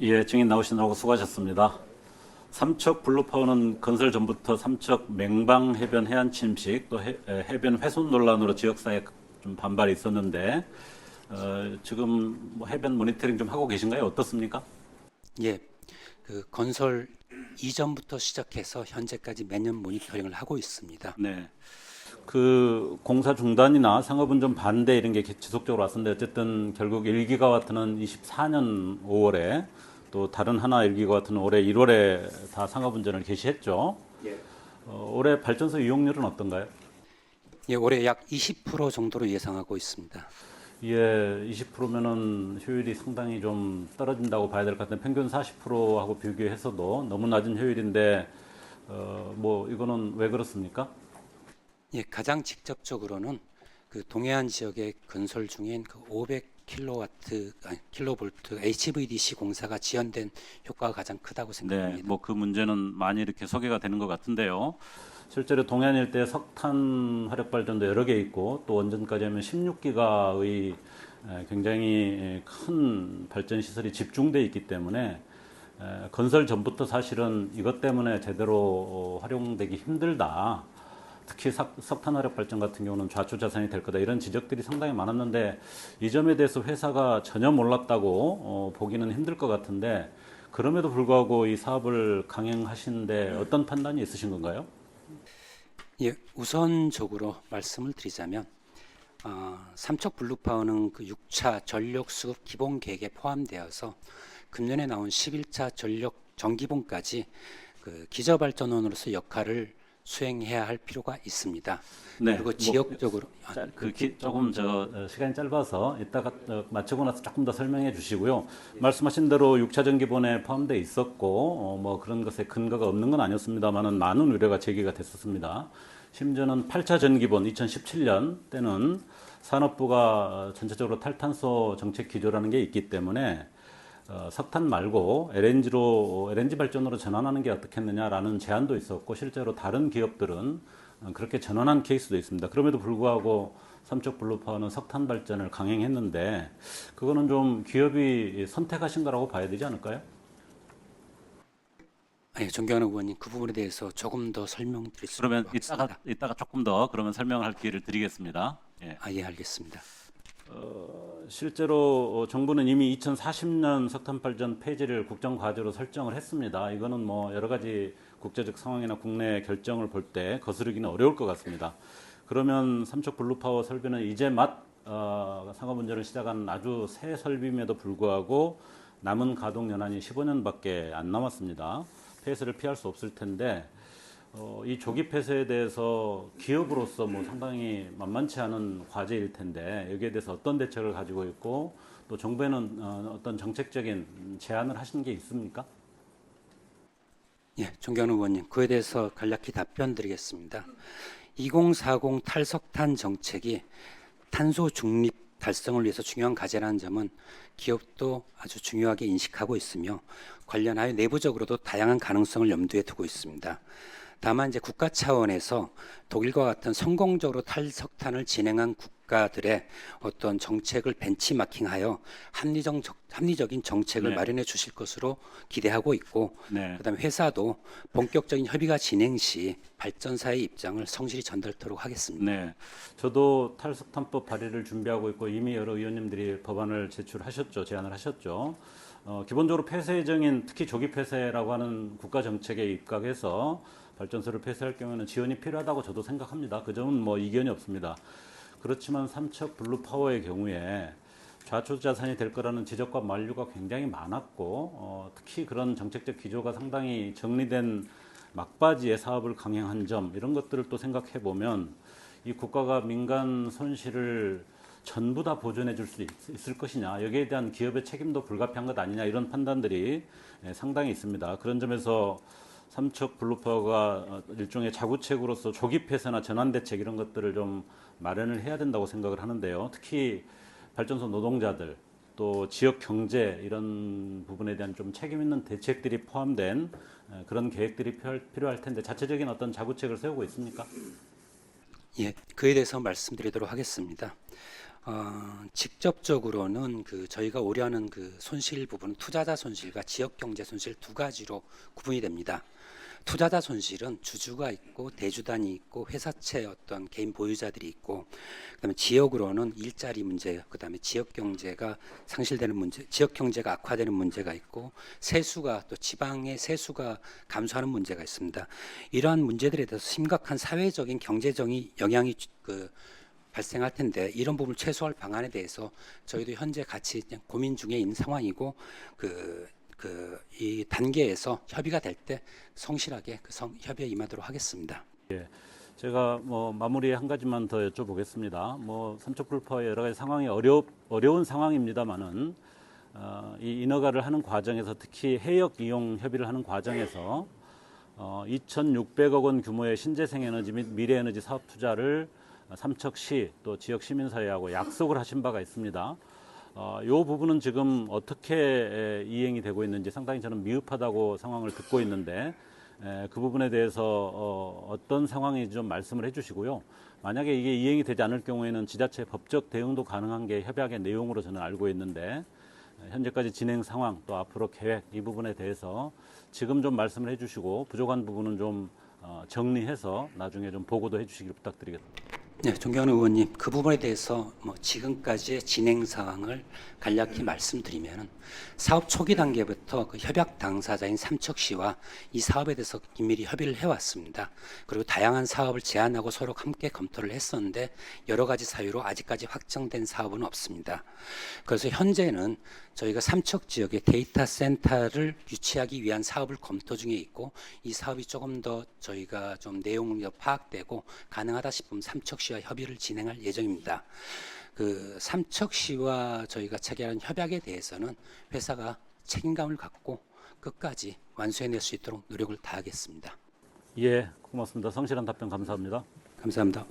예, 증인 나오시느라고 수고하셨습니다. 삼척 블루파워는 건설 전부터 삼척 맹방 해변 해안 침식 또 해변 훼손 논란으로 지역사회에 좀 반발이 있었는데 지금 뭐 해변 모니터링 좀 하고 계신가요? 어떻습니까? 예, 그 건설 이전부터 시작해서 현재까지 매년 모니터링을 하고 있습니다. 네. 그 공사 중단이나 상업운전 반대 이런 게 지속적으로 왔었는데 어쨌든 결국 1기가와트는 24년 5월에 또 다른 하나 1기가와트는 올해 1월에 다 상업운전을 개시했죠. 예. 올해 발전소 이용률은 어떤가요? 예, 올해 약 20% 정도로 예상하고 있습니다. 예, 20%면은 효율이 상당히 좀 떨어진다고 봐야 될 것 같은데 평균 40%하고 비교해서도 너무 낮은 효율인데 뭐 이거는 왜 그렇습니까? 예, 가장 직접적으로는 그 동해안 지역의 건설 중인 그 500킬로와트, 킬로볼트 HVDC 공사가 지연된 효과가 가장 크다고 네, 생각합니다. 뭐 그 문제는 많이 이렇게 소개가 되는 것 같은데요. 실제로 동해안 일대 석탄 화력 발전도 여러 개 있고 또 원전까지 하면 16기가의 굉장히 큰 발전 시설이 집중돼 있기 때문에 건설 전부터 사실은 이것 때문에 제대로 활용되기 힘들다. 특히 석탄 화력 발전 같은 경우는 좌초 자산이 될 거다 이런 지적들이 상당히 많았는데 이 점에 대해서 회사가 전혀 몰랐다고 보기는 힘들 것 같은데 그럼에도 불구하고 이 사업을 강행하시는데 어떤 판단이 있으신 건가요? 예, 우선적으로 말씀을 드리자면 삼척 블루파워는 그 6차 전력 수급 기본 계획에 포함되어서 금년에 나온 11차 전력 정기본까지 그 기저발전원으로서 역할을 수행해야 할 필요가 있습니다. 네, 그리고 뭐 지역적으로 조금 시간이 짧아서 이따가 마치고 나서 조금 더 설명해 주시고요. 말씀하신 대로 6차 전기본에 포함되어 있었고 뭐 그런 것에 근거가 없는 건 아니었습니다만은 많은 우려가 제기가 됐었습니다. 심지어는 8차 전기본 2017년 때는 산업부가 전체적으로 탈탄소 정책 기조라는 게 있기 때문에 석탄 말고 LNG 발전으로 전환하는 게 어떻겠느냐라는 제안도 있었고 실제로 다른 기업들은 그렇게 전환한 케이스도 있습니다. 그럼에도 불구하고 삼척 블루파워는 석탄 발전을 강행했는데 그거는 좀 기업이 선택하신 거라고 봐야 되지 않을까요? 존경하는 의원님 그 부분에 대해서 조금 더 설명드릴 수 그러면 있도록 하겠습니다. 이따가 조금 더 그러면 설명할 기회를 드리겠습니다. 예. 예, 알겠습니다. 실제로 정부는 이미 2040년 석탄 발전 폐지를 국정 과제로 설정을 했습니다. 이거는 뭐 여러 가지 국제적 상황이나 국내 결정을 볼 때 거스르기는 어려울 것 같습니다. 그러면 삼척 블루파워 설비는 이제 상업 운전을 시작한 아주 새 설비임에도 불구하고 남은 가동 연한이 15년밖에 안 남았습니다. 폐쇄를 피할 수 없을 텐데 이 조기 폐쇄에 대해서 기업으로서 뭐 상당히 만만치 않은 과제일 텐데 여기에 대해서 어떤 대책을 가지고 있고 또 정부에는 어떤 정책적인 제안을 하신 게 있습니까? 예, 존경하는 의원님 그에 대해서 간략히 답변 드리겠습니다. 2040 탈석탄 정책이 탄소 중립 달성을 위해서 중요한 과제라는 점은 기업도 아주 중요하게 인식하고 있으며 관련하여 내부적으로도 다양한 가능성을 염두에 두고 있습니다. 다만 이제 국가 차원에서 독일과 같은 성공적으로 탈석탄을 진행한 국가들의 어떤 정책을 벤치마킹하여 합리적인 정책을 네. 마련해 주실 것으로 기대하고 있고, 네. 그다음에 회사도 본격적인 협의가 진행 시 발전사의 입장을 성실히 전달토록 하겠습니다. 네. 저도 탈석탄법 발의를 준비하고 있고 이미 여러 의원님들이 법안을 제출하셨죠. 제안을 하셨죠. 기본적으로 폐쇄 예정인 특히 조기 폐쇄라고 하는 국가 정책에 입각해서 발전소를 폐쇄할 경우에는 지원이 필요하다고 저도 생각합니다. 그 점은 뭐 이견이 없습니다. 그렇지만 삼척 블루파워의 경우에 좌초 자산이 될 거라는 지적과 만류가 굉장히 많았고 특히 그런 정책적 기조가 상당히 정리된 막바지에 사업을 강행한 점 이런 것들을 또 생각해 보면 이 국가가 민간 손실을 전부 다 보존해 줄 수 있을 것이냐 여기에 대한 기업의 책임도 불가피한 것 아니냐 이런 판단들이 상당히 있습니다. 그런 점에서 삼척 블루파워가 일종의 자구책으로서 조기 폐쇄나 전환 대책 이런 것들을 좀 마련을 해야 된다고 생각을 하는데요. 특히 발전소 노동자들 또 지역 경제 이런 부분에 대한 좀 책임 있는 대책들이 포함된 그런 계획들이 필요할 텐데 자체적인 어떤 자구책을 세우고 있습니까? 예, 그에 대해서 말씀드리도록 하겠습니다. 직접적으로는 저희가 우려하는 손실 부분은 투자자 손실과 지역 경제 손실 두 가지로 구분이 됩니다. 투자자 손실은 주주가 있고 대주단이 있고 회사채 어떤 개인 보유자들이 있고, 그다음에 지역으로는 일자리 문제, 그다음에 지역 경제가 상실되는 문제, 지역 경제가 악화되는 문제가 있고, 세수가 또 지방의 세수가 감소하는 문제가 있습니다. 이러한 문제들에 대해서 심각한 사회적인 경제적인 영향이 발생할 텐데, 이런 부분을 최소화할 방안에 대해서 저희도 현재 같이 그냥 고민 중에 있는 상황이고, 이 단계에서 협의가 될 때 성실하게 협의에 임하도록 하겠습니다. 제가 마무리에 한 가지만 더 여쭤보겠습니다. 삼척불포의 여러 가지 상황이 어려운 상황입니다만은 이 인허가를 하는 과정에서, 특히 해역 이용 협의를 하는 과정에서 2,600억 원 규모의 신재생에너지 및 미래에너지 사업 투자를 삼척시 또 지역 시민사회하고 약속을 하신 바가 있습니다. 이 부분은 지금 어떻게 이행이 되고 있는지 상당히 저는 미흡하다고 상황을 듣고 있는데, 그 부분에 대해서 어떤 상황인지 좀 말씀을 해주시고요. 만약에 이게 이행이 되지 않을 경우에는 지자체 법적 대응도 가능한 게 협약의 내용으로 저는 알고 있는데, 현재까지 진행 상황 또 앞으로 계획 이 부분에 대해서 지금 좀 말씀을 해주시고, 부족한 부분은 좀 정리해서 나중에 좀 보고도 해주시길 부탁드리겠습니다. 네, 존경하는 의원님, 그 부분에 대해서 지금까지의 진행 상황을 간략히 말씀드리면, 사업 초기 단계부터 협약 당사자인 삼척시와 이 사업에 대해서 긴밀히 협의를 해왔습니다. 그리고 다양한 사업을 제안하고 서로 함께 검토를 했었는데, 여러 가지 사유로 아직까지 확정된 사업은 없습니다. 그래서 현재는 저희가 삼척 지역에 데이터 센터를 유치하기 위한 사업을 검토 중에 있고, 이 사업이 조금 더 저희가 좀 내용이 파악되고 가능하다 싶으면 삼척시와 협의를 진행할 예정입니다. 삼척시와 저희가 체결한 협약에 대해서는 회사가 책임감을 갖고 끝까지 완수해낼 수 있도록 노력을 다하겠습니다. 예, 고맙습니다. 성실한 답변 감사합니다. 감사합니다.